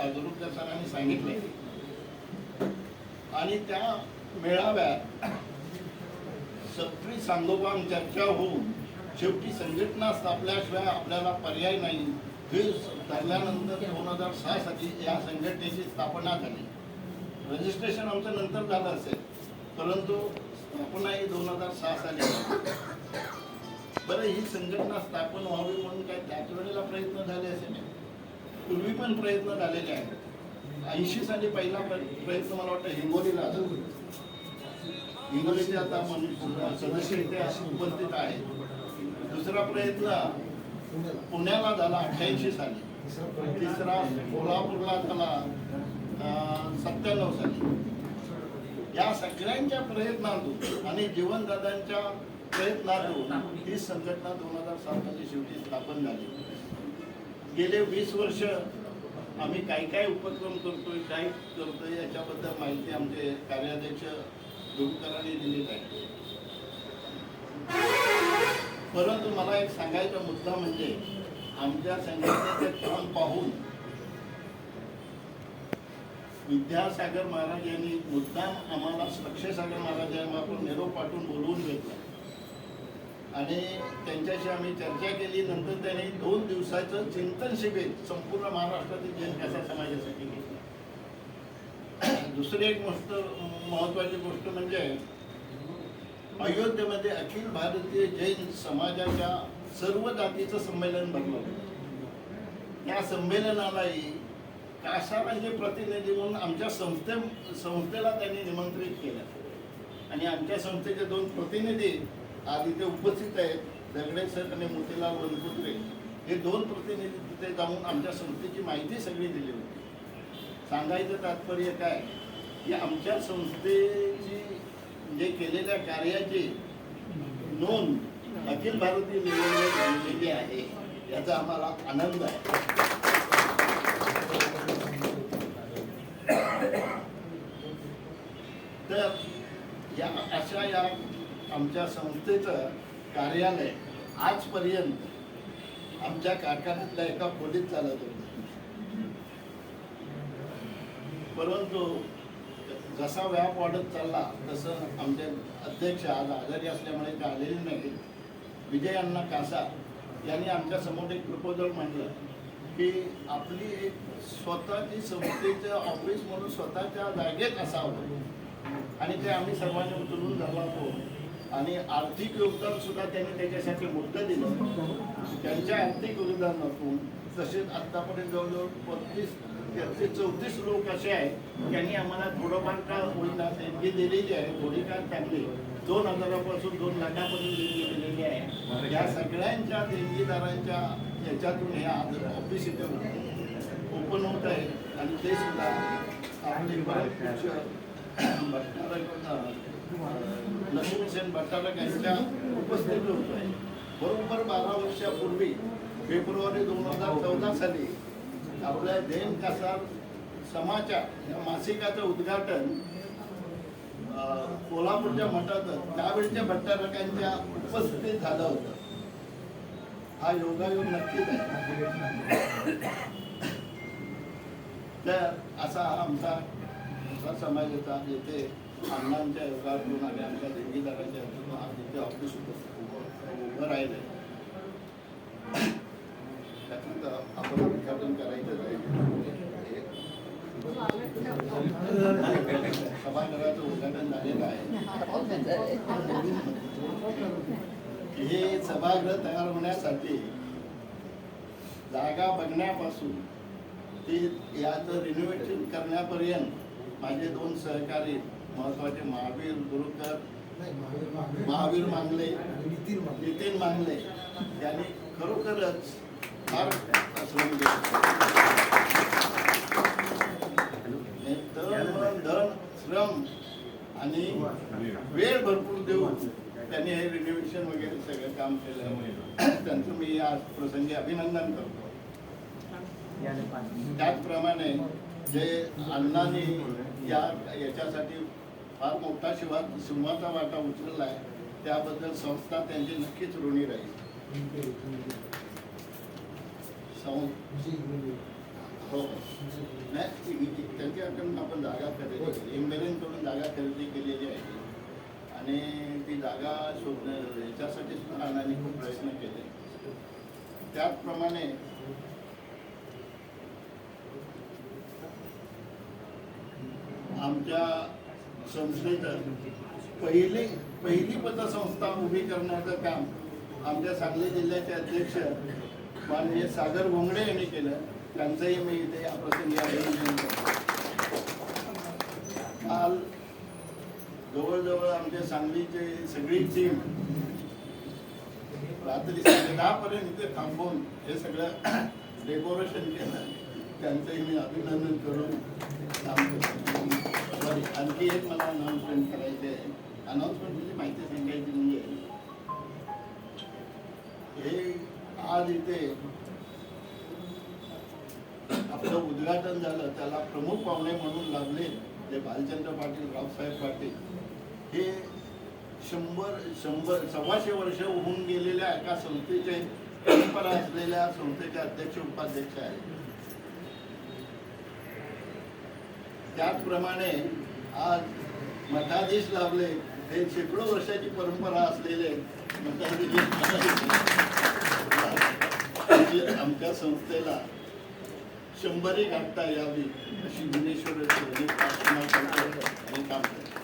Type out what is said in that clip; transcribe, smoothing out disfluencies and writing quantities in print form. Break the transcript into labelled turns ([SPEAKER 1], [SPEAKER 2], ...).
[SPEAKER 1] गुरुकर सरांनी सांगितले आणि त्या मेळाव्यात सगळी सांगोपांग चर्चा होऊन शेवटी संघटना स्थापल्याशिवाय आपल्याला पर्याय नाही हे ठरल्यानंतर 2006 साली या संघटनेची स्थापना झाली. रजिस्ट्रेशन आमचं नंतर झालं असेल, परंतु स्थापना ही 2006 साली झाली. बरं, ही संघटना स्थापन व्हावी म्हणून काय त्याच वेळेला प्रयत्न झाले असे नाही, पूर्वी पण प्रयत्न झालेले आहेत. 80 साली पहिला प्रयत्न मला वाटतं हिंगोलीला झाला. हिंगोलीचे आता सदस्य इथे उपस्थित आहेत. दुसरा प्रयत्न पुण्याला झाला 88 साली. तिसरा कोल्हापूरला झाला 97 साली. या सगळ्यांच्या प्रयत्नातून आणि जीवनदादांच्या प्रयत्नातून ही संघटना 2007 साली शेवटी स्थापन झाली. गेले 20 वर्ष आम्ही काय काय उपक्रम करतोय, काय करतोय याच्याबद्दल माहिती आमचे कार्याध्यक्ष गुरुकरांनी दिली आहे. परंतु मला एक सांगायचा मुद्दा म्हणजे आमच्या संघटनेचे काम पाहून विद्यासागर महाराज यांनी मुद्दाम आम्हाला लक्षसागर महाराज यांना निरोप पाठवून बोलवून घेतला आणि त्यांच्याशी आम्ही चर्चा केली. नंतर त्यांनी 2 दिवसाचं चिंतन शिबिर संपूर्ण महाराष्ट्रातील जैन कसा समाजासाठी घेतलं. दुसरी एक महत्वाची गोष्ट म्हणजे अयोध्येमध्ये अखिल भारतीय जैन समाजाच्या सर्व जातीचं संमेलन भरलं. या संमेलनालाही कासारांचे प्रतिनिधी म्हणून आमच्या संस्थेला त्यांनी निमंत्रित केलं आणि आमच्या संस्थेचे 2 प्रतिनिधी आज इथे उपस्थित आहेत, दगडे सर आणि मोतीलाल वनपुत्रे. हे 2 प्रतिनिधी तिथे जाऊन आमच्या संस्थेची माहिती सगळी दिली होती. सांगायचं तात्पर्य काय की आमच्या संस्थेची जे केलेल्या कार्याची नोंद अखिल भारतीय लेवलवर झालेली आहे, याचा आम्हाला आनंद आहे. तर या आमच्या संस्थेचं कार्यालय आजपर्यंत आमच्या कारखान्यातल्या एका खोलीत चालत होतं. परंतु जसा व्याप वाढत चालला तसं आमचे अध्यक्ष आज आजारी असल्यामुळे ते आलेले नाहीत. विजय अण्णा कासा यांनी आमच्या समोर एक प्रपोजल मांडलं की आपली एक स्वतःची संस्थेचं ऑफिस म्हणून स्वतःच्या जागेत असावं आणि ते आम्ही सर्वांनी उचलून धरला आणि आर्थिक योगदान सुद्धा त्यांनी त्याच्यासाठी मोठं दिलं. त्यांच्या आर्थिक योगदानातून तसेच आत्तापर्यंत जवळजवळ 34 लोक असे आहेत त्यांनी आम्हाला थोडंफार का होईना देणगी दिलेली आहे. थोडी काय चांगली 2,000 पासून 2 लाखापर्यंत देणगी दिलेली आहे. या सगळ्यांच्या देणगीदारांच्या याच्यातून हे आज ऑफिस इथे ओपन होत आहे आणि ते सुद्धा आपले लक्ष्मीसेन भट्टारक यांच्या उपस्थित होत आहे. बरोबर 12 वर्षापूर्वी फेब्रुवारी 2014 साली आपल्या जैन कासार समाचार या मासिकाचं उद्घाटन कोल्हापूरच्या मठात त्यावेळच्या भट्टारकांच्या उपस्थितीत झालं होतं. हा योगायोग नक्कीच आहे. तर असा आमचा समाजाचा जिथे अण्णांच्या योगातून आणि आमच्या देणगीदारांच्या योगातून आज जिथे ऑफिस उभं राहिलं त्याचं आपण उद्घाटन करायचंच आहे. सभागृहाचं उद्घाटन झालेलं आहे. हे सभागृह तयार होण्यासाठी जागा बघण्यापासून ते याचं रिनोव्हेशन करण्यापर्यंत माझे 2 सहकारी महत्वाचे महावीर गुरुकर, महावीर मांगले, नितीन मांगले यांनी खरोखरच फार श्रम धन श्रम आणि वेळ भरपूर देऊन त्यांनी हे रिनोव्हेशन वगैरे सगळं काम केलं. त्यांचं मी आज प्रसंगी अभिनंदन करतो. त्याचप्रमाणे जे अण्णांनी याच्यासाठी फार मोठा सिंहाचा वाटा उचलला आहे त्याबद्दल संस्था त्यांची नक्कीच ऋणी राहील. हो नाही त्यांच्याकडून आपण जागा खरेदी केली, एम्बेरेनकडून जागा खरेदी केलेली आहे आणि ती जागा शोधणं याच्यासाठी सुद्धा अण्णांनी खूप प्रयत्न केले. त्याचप्रमाणे आमच्या संस्थेचं पहिली पतसंस्था उभी करण्याचं काम आमच्या सांगली जिल्ह्याचे अध्यक्ष माननीय सागर घोंगडे यांनी केलं. त्यांचंही मी इथे या प्रसंगी अभिनंदन करतो. काल जवळजवळ आमच्या सांगलीची सगळी टीम रात्री 10:30 पर्यंत इथे थांबून हे सगळं डेकोरेशन केलं. त्यांचंही मी अभिनंदन करून आणखी एक मला अनाउन्समेंट करायचे आहे. अनाउन्समेंटची माहिती सांगायची म्हणजे हे आज इथे आपलं उद्घाटन झालं, त्याला प्रमुख पाहुणे म्हणून लाभले ते भालचंद्र पाटील, रावसाहेब पाटील. हे 100-125 वर्ष होऊन गेलेल्या एका संस्थेचे परंपरा असलेल्या संस्थेचे अध्यक्ष उपाध्यक्ष आहेत. त्याचप्रमाणे आज मठाधीश लाभले, हे शेकडो वर्षाची परंपरा असलेले मठाधीश आमच्या संस्थेला 100री गाठता यावी अशी गुणेश्वर प्रार्थना करतो आणि काम करतो.